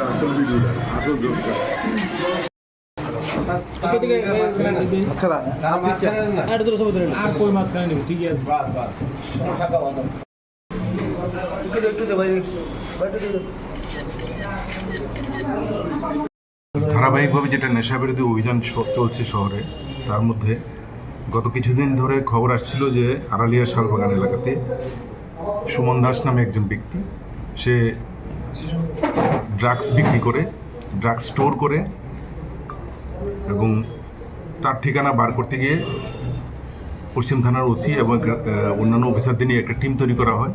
আসল ভিডিওটা আসল জোকটা আর কই মাছ খাই নেব ঠিক আছে ধারাবাহিকভাবে যেটা নেশাবিরোধী অভিযান চলছে শহরে, তার মধ্যে গত কিছুদিন ধরে খবর আসছিল যে আড়ালিয়া শালবাগান এলাকাতে সুমন দাস নামে একজন ব্যক্তি, সে ড্রাগস বিক্রি করে, ড্রাগস স্টোর করে এবং তার ঠিকানা বার করতে গিয়ে পশ্চিম থানার ওসি এবং অন্যান্য অফিসারদের নিয়ে একটা টিম তৈরি করা হয়।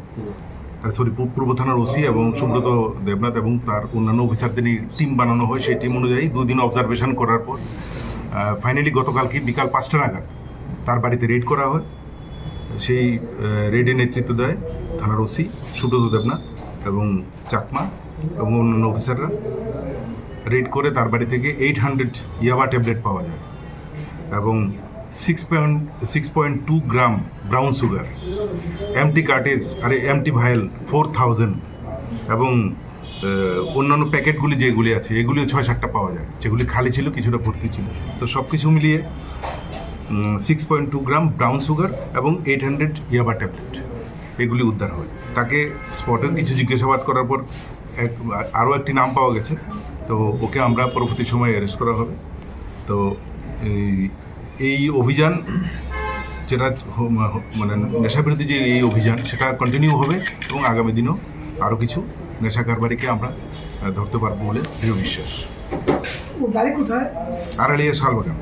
পূর্ব থানার ওসি এবং সুব্রত দেবনাথ এবং তার অন্যান্য অফিসারদের নিয়ে টিম বানানো হয়। সেই টিম অনুযায়ী 2 দিন অবজারভেশন করার পর ফাইনালি গতকালকে বিকাল 5টা নাগাদ তার বাড়িতে রেড করা হয়। সেই রেডে নেতৃত্ব দেয় থানার ওসি সুব্রত দেবনাথ এবং চাকমা এবং অন্যান্য অফিসাররা। রেড করে তার বাড়ি থেকে 800 ইয়াবা ট্যাবলেট পাওয়া যায় এবং 6.2 গ্রাম brown sugar, empty cartridge empty vial 4000 এবং অন্যান্য প্যাকেটগুলি যেগুলি আছে এগুলিও 6-7টা পাওয়া যায়, যেগুলি খালি ছিল কিছুটা ভর্তি ছিল। তো সব কিছু মিলিয়ে 6.2 গ্রাম ব্রাউন সুগার এবং 800 ইয়াবা ট্যাবলেট এগুলি উদ্ধার হয়। তাকে স্পটে কিছু জিজ্ঞাসাবাদ করার পর আরও একটি নাম পাওয়া গেছে, তো ওকে আমরা পরবর্তী সময়ে অ্যারেস্ট করা হবে। তো এই অভিযান যেটা মানে নেশাবিরোধী যে এই অভিযান সেটা কন্টিনিউ হবে এবং আগামী দিনেও আরও কিছু নেশা কারবারিকে আমরা ধরতে পারবো বলে দৃঢ় বিশ্বাস। বাড়ি কোথায়? আড়ালিয়া শালবাগান।